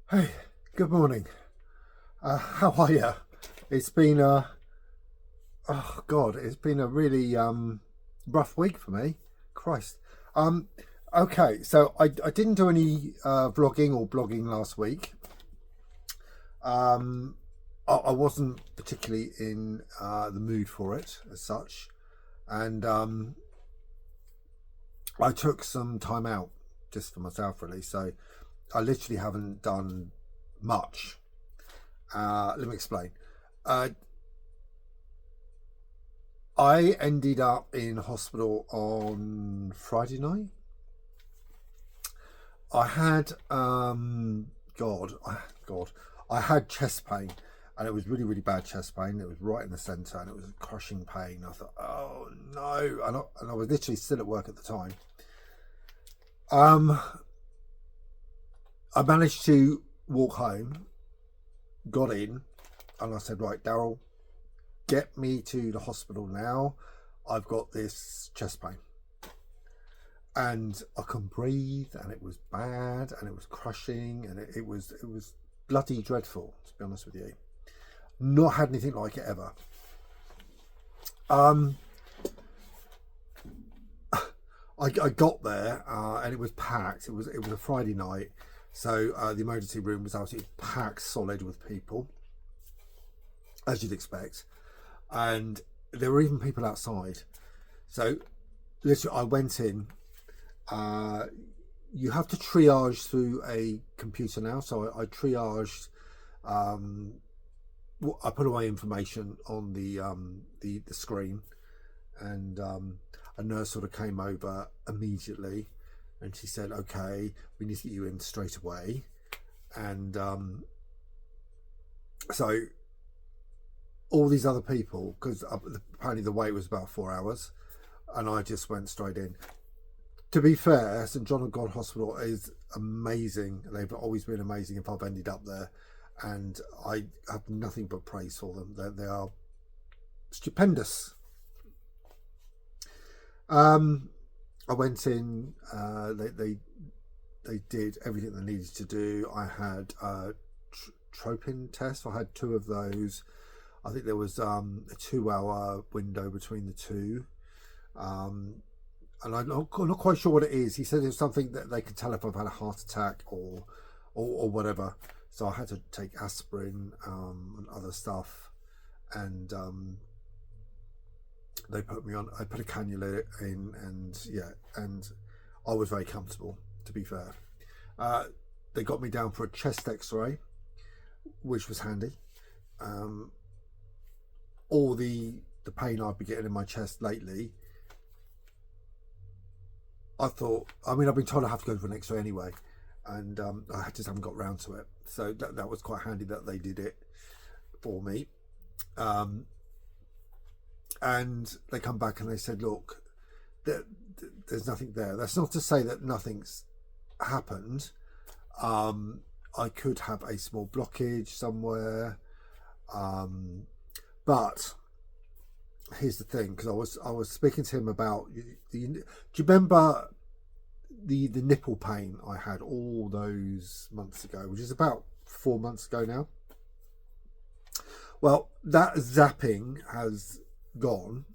Hey, good morning. How are you? It's been oh God, it's been a really rough week for me. Christ. Um, okay, so I didn't do any vlogging or blogging last week. Um, I wasn't particularly in the mood for it as such, and I took some time out just for myself, really. So I literally haven't done much. Let me explain. Uh, I ended up in hospital on Friday night. I had God, I had chest pain, and it was really really bad chest pain. It was right in the centre, and it was a crushing pain. I thought, oh no, and I was literally still at work at the time. Um, I managed to walk home, got in, and I said, right, Daryl, get me to the hospital now. I've got this chest pain. And I couldn't breathe, and it was bad, and it was crushing, and it was bloody dreadful, to be honest with you. Not had anything like it ever. Um, I got there, and it was packed. It was a Friday night, so the emergency room was absolutely packed solid with people, as you'd expect, and there were even people outside. So literally, I went in. Uh, you have to triage through a computer now. So I triaged. Um, I put away information on the screen, and a nurse sort of came over immediately, and she said, "Okay, we need to get you in straight away." And so all these other people, because apparently the wait was about 4 hours, and I just went straight in. To be fair, St John of God Hospital is amazing. They've always been amazing if I've ended up there. And I have nothing but praise for them. They are stupendous. Um, I went in, they did everything they needed to do. I had a tropin test. I had two of those. I think there was a 2 hour window between the two. Um, and I'm not quite sure what it is. He said it was something that they could tell if I've had a heart attack or whatever. So I had to take aspirin and other stuff, and they put me on. I put a cannula in, and yeah, and I was very comfortable. To be fair, uh, they got me down for a chest X-ray, which was handy. Um, all the pain I've been getting in my chest lately, I thought, I mean, I've been told I have to go for an X-ray anyway, and I just haven't got round to it. So that was quite handy that they did it for me. Um, and they come back and they said, look, there, there's nothing there. That's not to say that nothing's happened. Um, I could have a small blockage somewhere, um, but here's the thing, because I was speaking to him about do you remember the nipple pain I had all those months ago, which is about 4 months ago now. Well, that zapping has gone,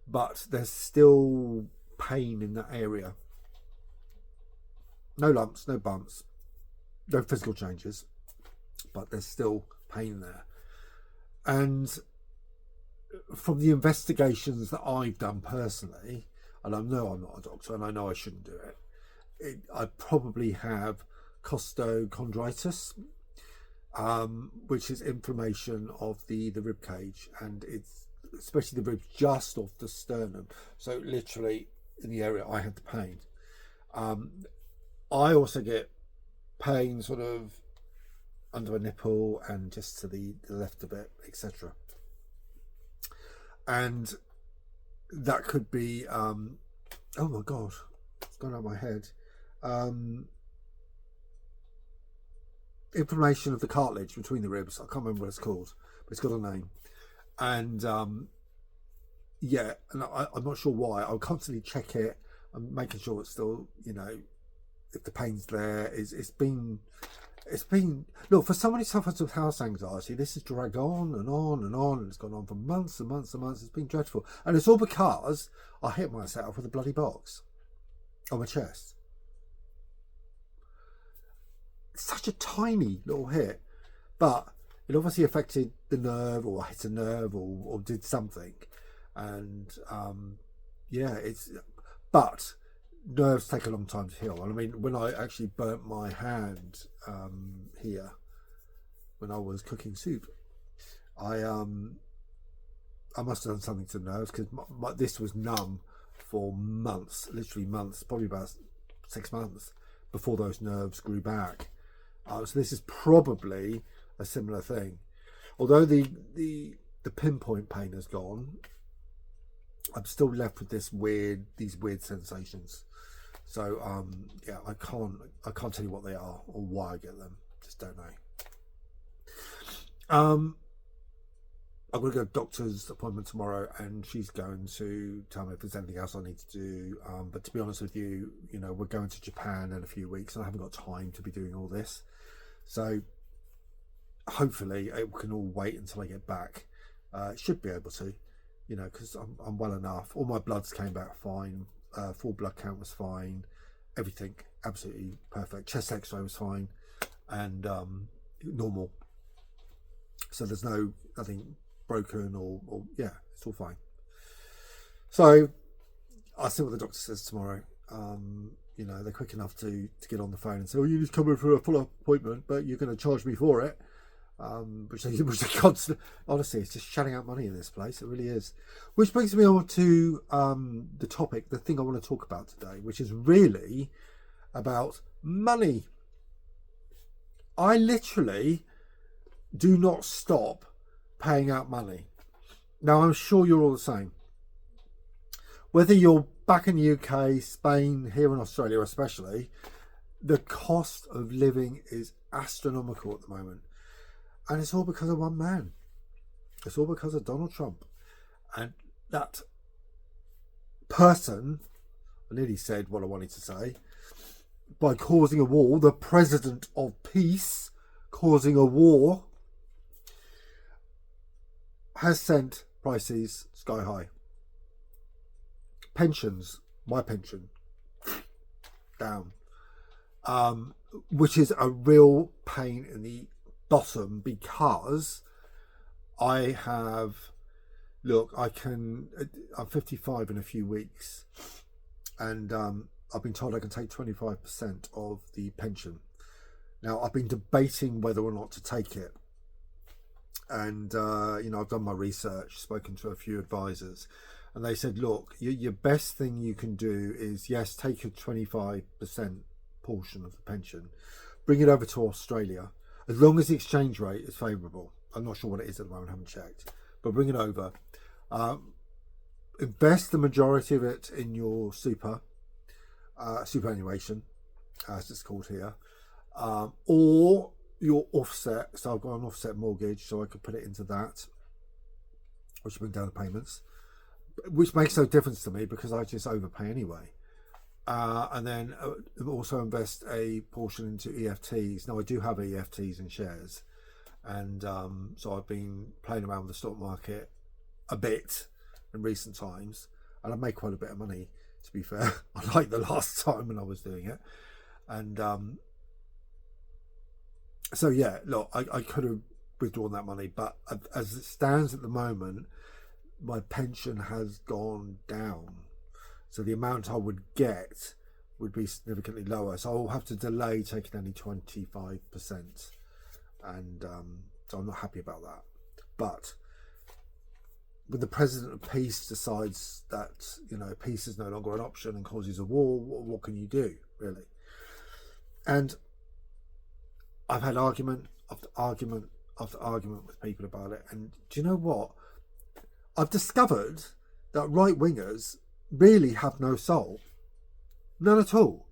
but there's still pain in that area. No lumps, no bumps, no physical changes, but there's still pain there. And from the investigations that I've done personally, and I know I'm not a doctor and I know I shouldn't do I probably have costochondritis, which is inflammation of the rib cage, and it's especially the ribs just off the sternum. So literally in the area I had the pain. Um, I also get pain sort of under my nipple and just to the left of it, etc. And that could be oh my god, it's gone out of my head. Um, Inflammation of the cartilage between the ribs. I can't remember what it's called, but it's got a name. And yeah, and I'm not sure why. I'll constantly check it. I'm making sure it's still, if the pain's there. It's been it's been, look, for somebody who suffers with house anxiety, this has dragged on and on and on, and it's gone on for months and months and months. It's been dreadful. And it's all because I hit myself with a bloody box on my chest. It's such a tiny little hit, but it obviously affected the nerve, or hit a nerve, or did something. And but nerves take a long time to heal. And I mean, when I actually burnt my hand here when I was cooking soup, I must have done something to the nerves, because this was numb for months, literally months, probably about 6 months before those nerves grew back. So this is probably a similar thing. Although the pinpoint pain has gone, I'm still left with these weird sensations. So I can't tell you what they are or why I get them. Just don't know. I'm going to go to a doctor's appointment tomorrow, and she's going to tell me if there's anything else I need to do. But to be honest with you, we're going to Japan in a few weeks, and I haven't got time to be doing all this. So hopefully it can all wait until I get back. Should be able to, because I'm well enough. All my bloods came back fine. Full blood count was fine. Everything absolutely perfect. Chest X-ray was fine, and normal. So there's nothing broken or it's all fine. So I'll see what the doctor says tomorrow. They're quick enough to get on the phone and say, you just come in for a full appointment, but you're going to charge me for it. Which they constantly, honestly, it's just shutting out money in this place. It really is. Which brings me on to the thing I want to talk about today, which is really about money. I literally do not stop paying out money. Now, I'm sure you're all the same. Whether you're back in the UK, Spain, here in Australia especially, the cost of living is astronomical at the moment. And it's all because of one man. It's all because of Donald Trump. And that person, I nearly said what I wanted to say, by causing a war, the president of peace causing a war, has sent prices sky high. Pensions, my pension, down. Which is a real pain in the bottom, because I'm 55 in a few weeks, and I've been told I can take 25% of the pension. Now, I've been debating whether or not to take it, and I've done my research, spoken to a few advisors, and they said, look, your best thing you can do is, yes, take a 25% portion of the pension, bring it over to Australia, as long as the exchange rate is favourable. I'm not sure what it is at the moment, I haven't checked, but bring it over. Invest the majority of it in your superannuation, as it's called here, or your offset. So I've got an offset mortgage, so I could put it into that, which will bring down the payments, which makes no difference to me because I just overpay anyway. And then also invest a portion into EFTs. Now, I do have EFTs and shares, and so I've been playing around with the stock market a bit in recent times, and I've made quite a bit of money, to be fair, unlike the last time when I was doing it. And so yeah, look, I could have withdrawn that money, but as it stands at the moment, my pension has gone down, so the amount I would get would be significantly lower. So I'll have to delay taking only 25%, and so I'm not happy about that. But when the president of peace decides that peace is no longer an option and causes a war, what can you do, really? And I've had argument after argument after argument with people about it, and do you know what? I've discovered that right-wingers really have no soul. None at all.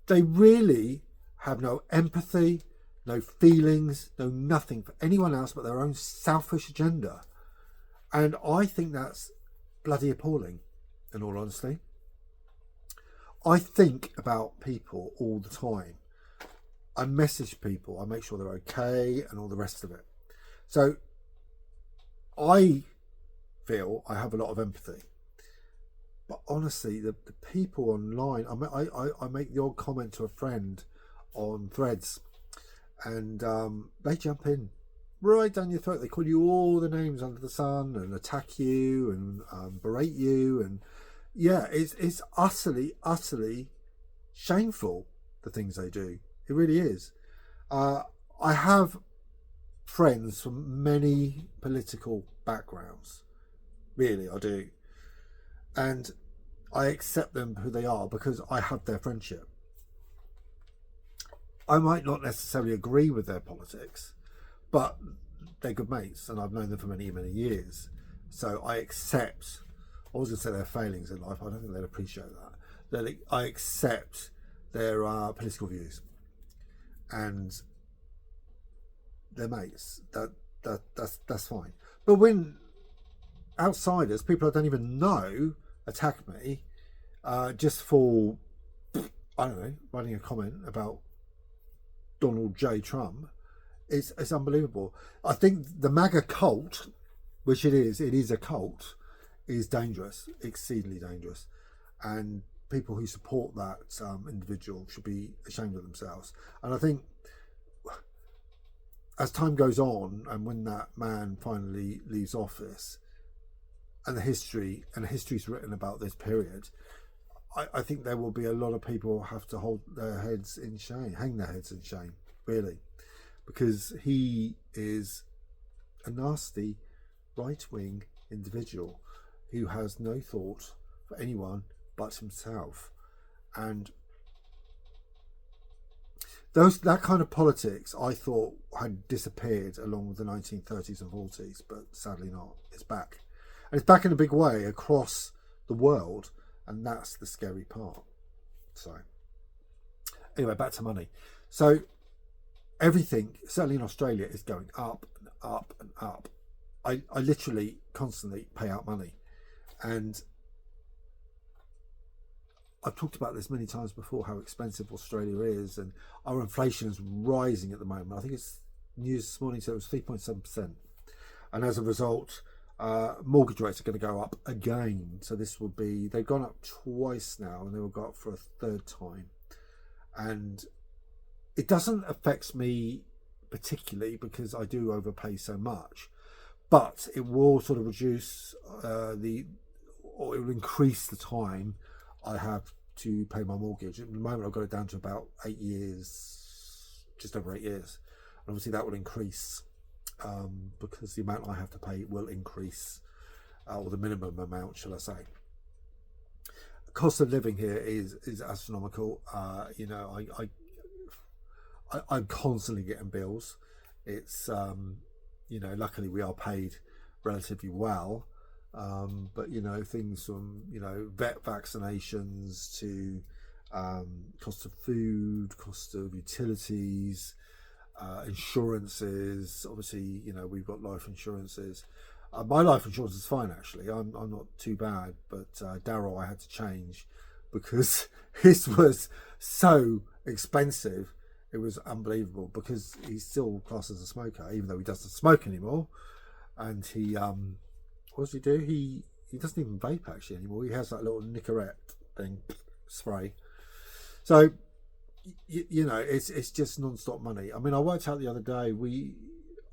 They really have no empathy, no feelings, no nothing for anyone else but their own selfish agenda. And I think that's bloody appalling, in all honesty. I think about people all the time. I message people, I make sure they're okay and all the rest of it. So I feel I have a lot of empathy. But honestly, the people online, I make the odd comment to a friend on Threads, and they jump in right down your throat. They call you all the names under the sun and attack you and berate you. And yeah, it's utterly shameful, the things they do. It really is. I have friends from many political backgrounds. Really, I do. And I accept them who they are because I have their friendship. I might not necessarily agree with their politics, but they're good mates and I've known them for many, many years. So I accept, I was going to say their failings in life, I don't think they'd appreciate that. I accept their political views and their mates. That's fine. But when outsiders, people I don't even know, attack me just for, I don't know, writing a comment about Donald J. Trump, it's unbelievable. I think the MAGA cult, which it is a cult, is dangerous, exceedingly dangerous. And people who support that individual should be ashamed of themselves. And I think as time goes on and when that man finally leaves office, and history's written about this period, I think there will be a lot of people who have to hold their heads in shame, hang their heads in shame, really, because he is a nasty right-wing individual who has no thought for anyone but himself. And that kind of politics I thought had disappeared along with the 1930s and 40s, but sadly not. It's back. And it's back in a big way across the world, and that's the scary part. So anyway, back to money. So everything, certainly in Australia, is going up and up and up. I literally constantly pay out money. And I've talked about this many times before, how expensive Australia is, and our inflation is rising at the moment. I think it's news this morning said it was 3.7%. And as a result, mortgage rates are going to go up again. So this will be, they've gone up twice now and they will go up for a third time. And it doesn't affect me particularly because I do overpay so much, but it will sort of reduce or it will increase the time I have to pay my mortgage. At the moment I've got it down to about 8 years, just over 8 years. And obviously that will increase because the amount I have to pay will increase, or the minimum amount, shall I say. The cost of living here is astronomical. You know, I'm constantly getting bills. It's you know, luckily we are paid relatively well, but you know, things from, you know, vet vaccinations to cost of food, cost of utilities, insurances. Obviously, you know, we've got life insurances. My life insurance is fine, actually. I'm not too bad, but Daryl I had to change because his was so expensive. It was unbelievable because he's still classed as a smoker, even though he doesn't smoke anymore. And he, what does he do? He doesn't even vape actually anymore. He has that little Nicorette thing, spray. So, you know, it's just non-stop money. I mean, I worked out the other day,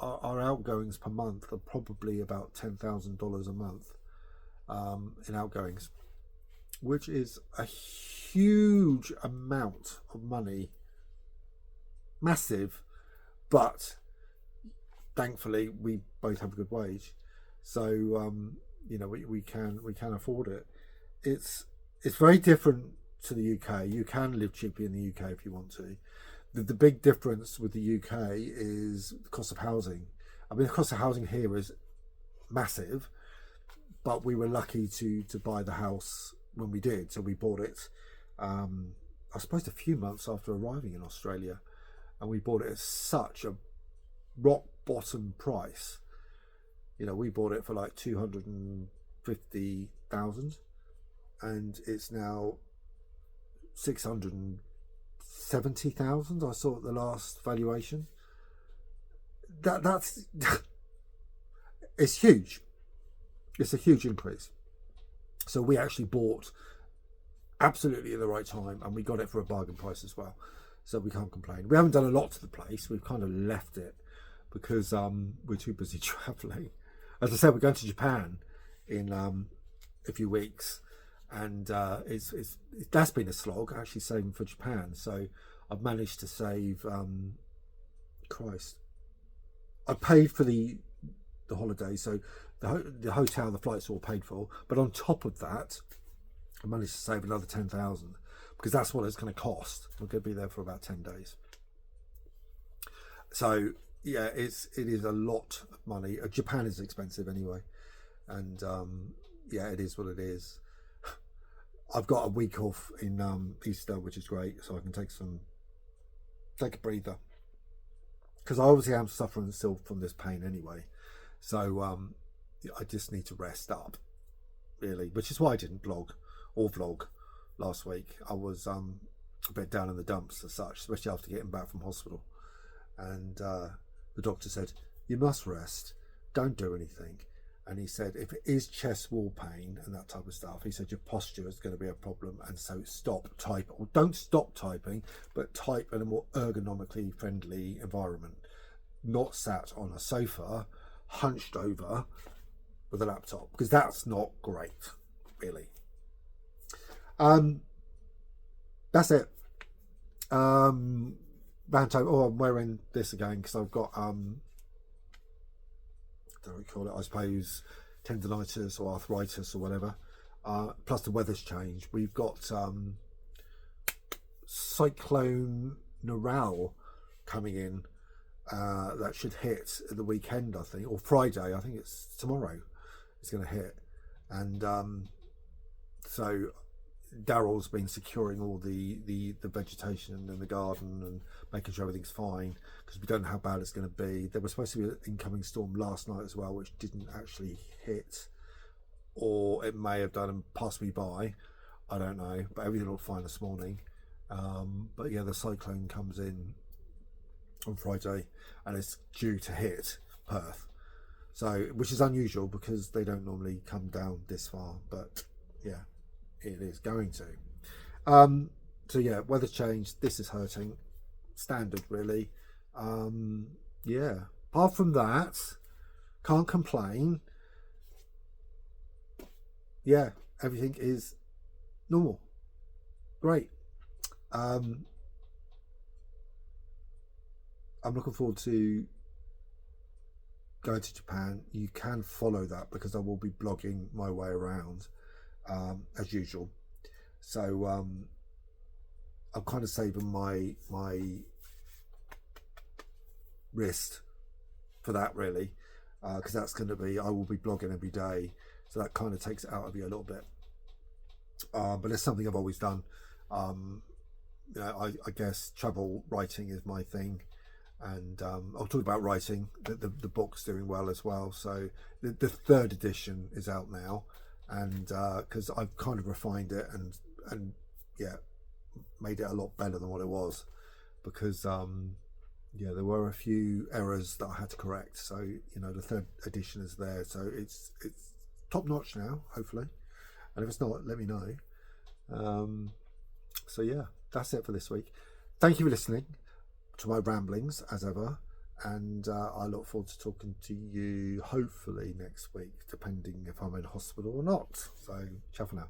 our outgoings per month are probably about $10,000 a month in outgoings, which is a huge amount of money. Massive, but thankfully we both have a good wage, so you know, we can afford it. It's very different to the UK. You can live cheaply in the UK if you want to. The big difference with the UK is the cost of housing. I mean, the cost of housing here is massive, but we were lucky to buy the house when we did. So we bought it, I suppose, a few months after arriving in Australia. And we bought it at such a rock bottom price. You know, we bought it for like 250,000, and it's now 660 70,000 I saw at the last valuation. That's it's huge. It's a huge increase. So we actually bought absolutely at the right time, and we got it for a bargain price as well. So we can't complain. We haven't done a lot to the place. We've kind of left it because we're too busy travelling. As I said, we're going to Japan in a few weeks, and that's been a slog actually saving for Japan. So I've managed to save. I paid for the holiday, so the hotel, the flights are all paid for. But on top of that, I managed to save another 10,000 because that's what it's going to cost. We're going to be there for about 10 days. So yeah, it is a lot of money. Japan is expensive anyway, and yeah, it is what it is. I've got a week off in Easter, which is great, so I can take a breather. Because I obviously am suffering still from this pain anyway, so I just need to rest up, really. Which is why I didn't blog or vlog last week. I was a bit down in the dumps as such, especially after getting back from hospital. And the doctor said, "You must rest. Don't do anything." And he said, if it is chest wall pain and that type of stuff, he said your posture is going to be a problem, and so stop typing. Or don't stop typing, but type in a more ergonomically friendly environment, not sat on a sofa, hunched over with a laptop, because that's not great, really. That's it. Oh, I'm wearing this again because I've got what do we call it? I suppose tendonitis or arthritis or whatever. Plus the weather's changed. We've got Cyclone Narelle coming in. That should hit at the weekend, I think, or Friday. I think it's tomorrow. It's going to hit, and so Daryl's been securing all the vegetation in the garden and making sure everything's fine, because we don't know how bad it's going to be. There was supposed to be an incoming storm last night as well, which didn't actually hit, or it may have done and passed me by. I don't know, but everything looked fine this morning. But yeah, the cyclone comes in on Friday and it's due to hit Perth, so which is unusual because they don't normally come down this far, but yeah, it is going to. So yeah, weather change. This is hurting. Standard, really. Yeah. Apart from that, can't complain. Yeah, everything is normal. Great. I'm looking forward to going to Japan. You can follow that because I will be blogging my way around. As usual, so I'm kind of saving my wrist for that, really, because that's going to be, I will be blogging every day, so that kind of takes it out of you a little bit. But it's something I've always done. You know, I guess travel writing is my thing, and I'll talk about writing. The book's doing well as well, so the third edition is out now. And because I've kind of refined it and yeah, made it a lot better than what it was, because yeah, there were a few errors that I had to correct. So you know, the third edition is there, so it's top notch now, hopefully. And if it's not, let me know. So yeah, that's it for this week. Thank you for listening to my ramblings as ever. And I look forward to talking to you hopefully next week, depending if I'm in hospital or not. So, ciao for now.